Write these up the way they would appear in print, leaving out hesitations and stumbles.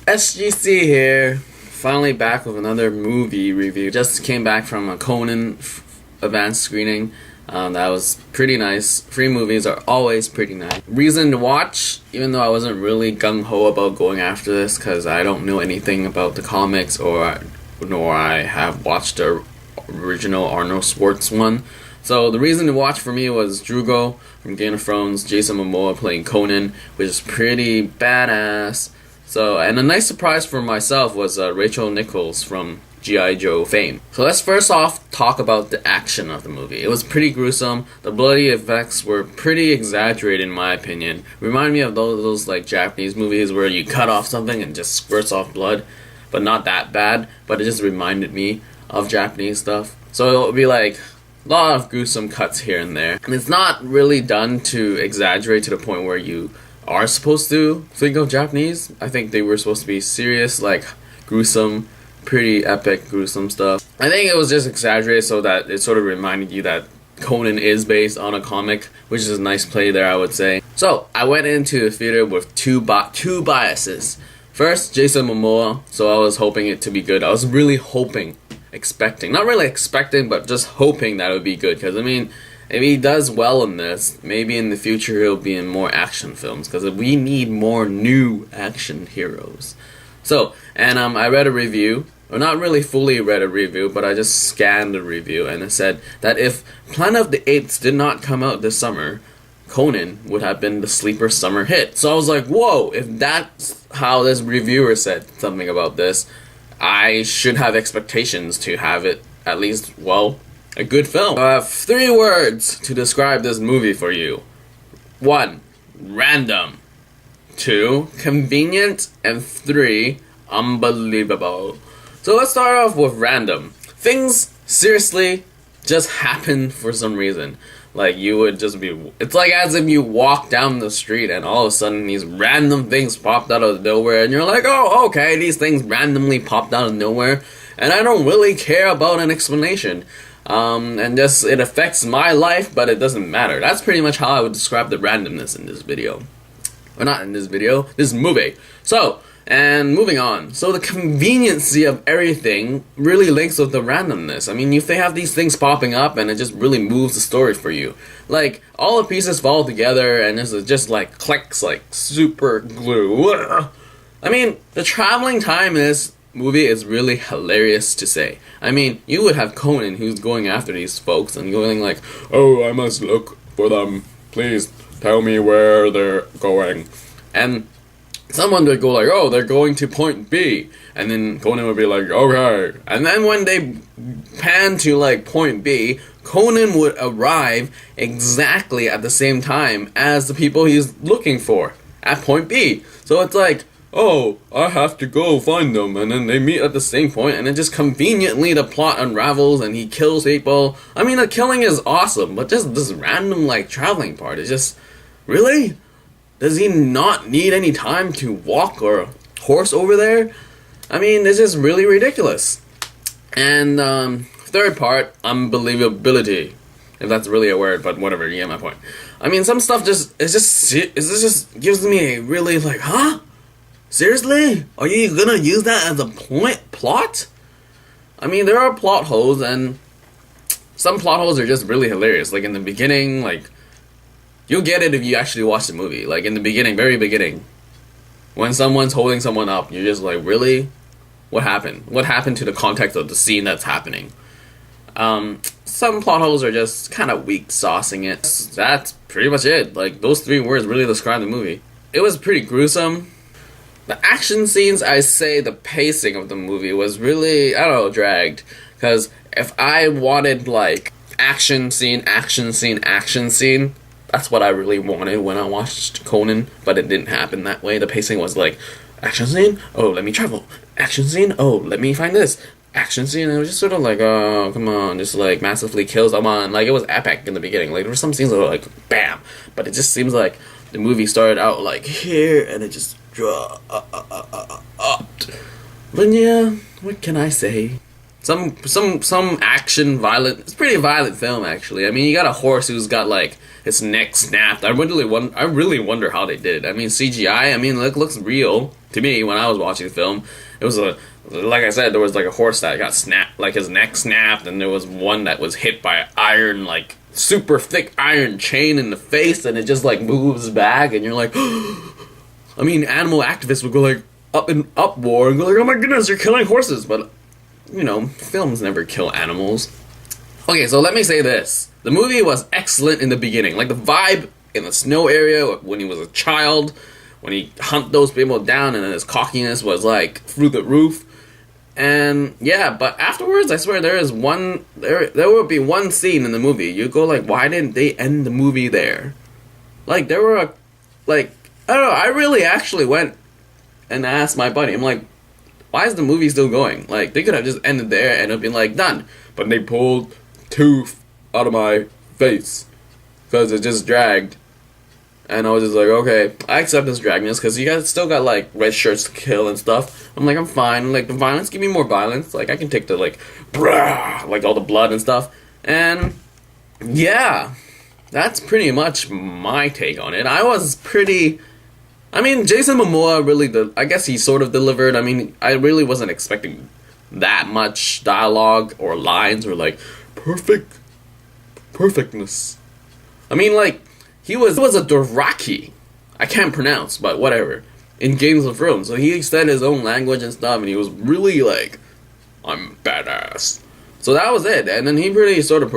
SGC here, finally back with another movie review. Just came back from a Conan advanced screening. That was pretty nice. Free movies are always pretty nice. Reason to watch, even though I wasn't really gung-ho about going after this because I don't know anything about the comics nor I have watched the original Arnold Schwartz one. So the reason to watch for me was Drogo from Game of Thrones, Jason Momoa playing Conan, which is pretty badass. So, and a nice surprise for myself was Rachel Nichols from G.I. Joe fame. So let's first off talk about the action of the movie. It was pretty gruesome. The bloody effects were pretty exaggerated in my opinion. Remind me of those like Japanese movies where you cut off something and just squirts off blood. But not that bad, but it just reminded me of Japanese stuff. So it would be like a lot of gruesome cuts here and there. And it's not really done to exaggerate to the point where you are supposed to think of Japanese. I think they were supposed to be serious, like gruesome, pretty epic gruesome stuff. I think it was just exaggerated so that it sort of reminded you that Conan is based on a comic, which is a nice play there, I would say. So I went into the theater with two biases. First, Jason Momoa, so I was hoping it to be good. I was really not really expecting, but just hoping that it would be good. Because, I mean, if he does well in this, maybe in the future he'll be in more action films. Because we need more new action heroes. So, and I read a review, or not really fully read a review, but I just scanned the review, and it said that if Planet of the Apes did not come out this summer, Conan would have been the sleeper summer hit. So I was like, whoa, if that's how this reviewer said something about this, I should have expectations to have it at least, well, a good film. I have 3 words to describe this movie for you. 1, random. 2, convenient. And 3, unbelievable. So let's start off with random. Things seriously just happen for some reason. Like, you would just be... It's like as if you walk down the street and all of a sudden these random things popped out of nowhere and you're like, oh, okay, these things randomly popped out of nowhere and I don't really care about an explanation. And just, it affects my life, but it doesn't matter. That's pretty much how I would describe the randomness in this video. Or not in this video, this movie. So... And moving on, so the conveniency of everything really links with the randomness. I mean, if they have these things popping up and it just really moves the story for you. Like, all the pieces fall together and this is just like clicks like super glue. I mean, the traveling time in this movie is really hilarious to say. I mean, you would have Conan who's going after these folks and going like, oh, I must look for them. Please tell me where they're going. And someone would go like, oh, they're going to point B. And then Conan would be like, okay. And then when they pan to like point B, Conan would arrive exactly at the same time as the people he's looking for at point B. So it's like, oh, I have to go find them. And then they meet at the same point, and then just conveniently the plot unravels and he kills people. I mean, the killing is awesome, but just this random like traveling part is just, really? Does he not need any time to walk or horse over there? I mean, it's just really ridiculous. And third part, unbelievability. If that's really a word, but whatever, you get my point. I mean, some stuff just gives me a really like, huh? Seriously? Are you gonna use that as a plot? I mean, there are plot holes, and some plot holes are just really hilarious. Like in the beginning, like, you'll get it if you actually watch the movie. Like, in the beginning, very beginning, when someone's holding someone up, you're just like, really? What happened? What happened to the context of the scene that's happening? Some plot holes are just kind of weak saucing it. That's pretty much it. Like, those 3 words really describe the movie. It was pretty gruesome. The action scenes, I say the pacing of the movie was really, I don't know, dragged. Because if I wanted, like, action scene, that's what I really wanted when I watched Conan, but it didn't happen that way. The pacing was like, action scene? Oh, let me travel. Action scene? Oh, let me find this. Action scene? And it was just sort of like, oh, come on, just like massively kills. Come on. Like, it was epic in the beginning. Like, there were some scenes that were like, bam. But it just seems like the movie started out like here, and it just dropped. But yeah, what can I say? some action violent. It's a pretty violent film actually. I mean, you got a horse who's got like its neck snapped. I really wonder how they did it. I mean, CGI. I mean, it looks real to me when I was watching the film. It was like I said, there was like a horse that got snapped, like his neck snapped, and there was one that was hit by iron, like super thick iron chain in the face, and it just like moves back, and you're like, I mean, animal activists would go like up in uproar and go like, oh my goodness, you're killing horses, but you know, films never kill animals. Okay, so let me say this. The movie was excellent in the beginning. Like, the vibe in the snow area when he was a child, when he hunt those people down, and his cockiness was, like, through the roof. And, yeah, but afterwards, I swear, there will be one scene in the movie. You go, like, why didn't they end the movie there? Like, there were, I don't know, I really actually went and asked my buddy, I'm like, why is the movie still going? Like, they could have just ended there and it would been like, done. But they pulled tooth out of my face because it just dragged. And I was just like, okay, I accept this dragness because you guys still got like red shirts to kill and stuff. I'm like, I'm fine. Like, the violence, give me more violence. Like, I can take the like, brah, like all the blood and stuff. And yeah, that's pretty much my take on it. I mean, Jason Momoa really, I guess he sort of delivered. I mean, I really wasn't expecting that much dialogue or lines or like perfectness. I mean, like, he was a Dothraki. I can't pronounce, but whatever. In Games of Thrones, so he said his own language and stuff, and he was really like, I'm badass. So that was it, and then he really sort of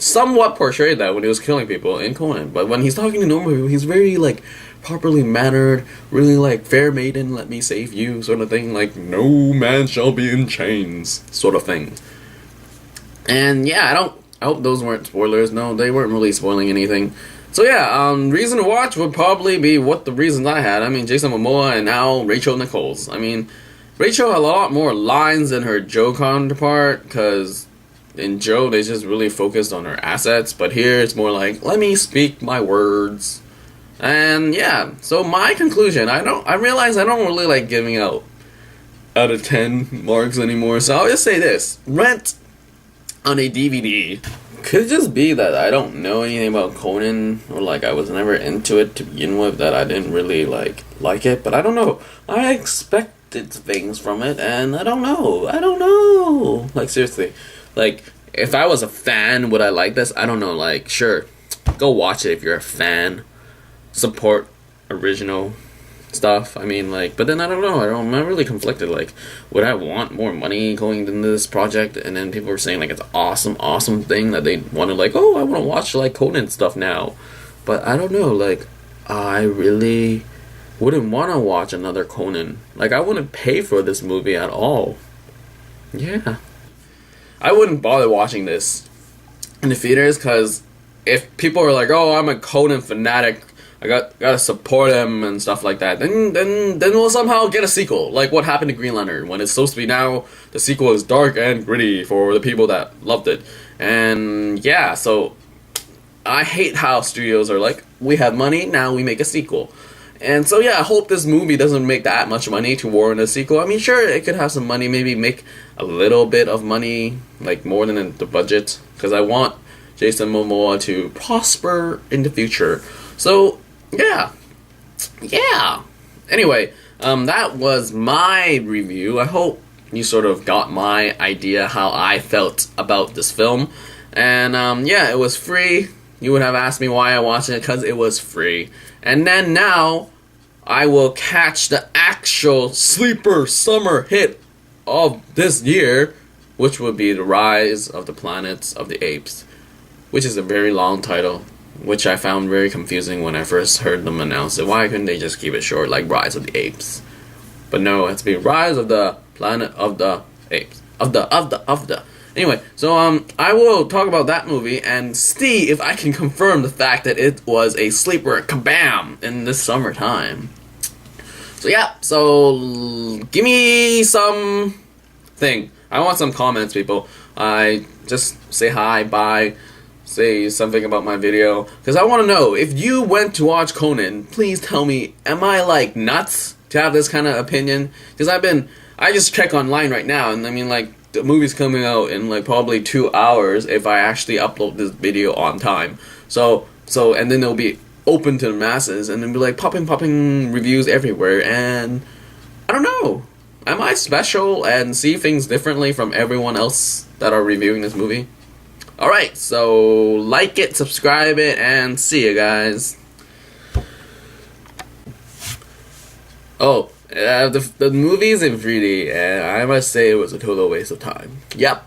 somewhat portrayed that when he was killing people in Conan. But when he's talking to normal people, he's very like properly mannered, really like fair maiden, let me save you sort of thing, like no man shall be in chains sort of thing. And yeah, I hope those weren't spoilers. No, they weren't really spoiling anything. So yeah, reason to watch would probably be what the reasons I had. I mean, Jason Momoa and now Rachel Nichols. I mean, Rachel had a lot more lines than her Joe counterpart, because in Joe they just really focused on her assets, but here it's more like, let me speak my words. And yeah, so my conclusion, I realize I don't really like giving out of 10 marks anymore, so I'll just say this. Rent on a DVD. Could it just be that I don't know anything about Conan, or like I was never into it to begin with, that I didn't really like it, but I don't know. I expected things from it, and I don't know. Like, seriously. Like, if I was a fan, would I like this? I don't know. Like, sure, go watch it if you're a fan. Support original stuff. I mean, like, but then I don't know. I'm not really conflicted. Like, would I want more money going into this project? And then people were saying like it's an awesome thing that they wanted. Like, oh, I want to watch like Conan stuff now. But I don't know. Like, I really wouldn't want to watch another Conan. Like, I wouldn't pay for this movie at all. Yeah, I wouldn't bother watching this in the theaters, because if people are like, oh, I'm a Conan fanatic, I gotta support him and stuff like that, then we'll somehow get a sequel, like what happened to Green Lantern, when it's supposed to be now the sequel is dark and gritty for the people that loved it. And yeah, so I hate how studios are like, we have money, now we make a sequel. And so yeah, I hope this movie doesn't make that much money to warrant a sequel. I mean, sure, it could have some money, maybe make a little bit of money, like more than the budget, because I want Jason Momoa to prosper in the future. So yeah. Anyway, that was my review. I hope you sort of got my idea how I felt about this film. And yeah, it was free. You would have asked me why I watched it, because it was free. And then now, I will catch the actual sleeper summer hit of this year, which would be The Rise of the Planets of the Apes, which is a very long title, which I found very confusing when I first heard them announce it. Why couldn't they just keep it short, like Rise of the Apes? But no, it's be Rise of the Planet of the Apes. Of the. Anyway, so I will talk about that movie and see if I can confirm the fact that it was a sleeper kabam in this summertime. So yeah, so give me some thing. I want some comments, people. I just say hi, bye, say something about my video, because I want to know, if you went to watch Conan, please tell me, am I like nuts to have this kind of opinion? Because I just check online right now, and I mean, like, the movie's coming out in like probably 2 hours if I actually upload this video on time. So and then it'll be open to the masses, and then be like popping reviews everywhere. And I don't know, am I special and see things differently from everyone else that are reviewing this movie? Alright, so like it, subscribe it, and see you guys. Oh, the movie's in 3D, and I must say it was a total waste of time. Yep.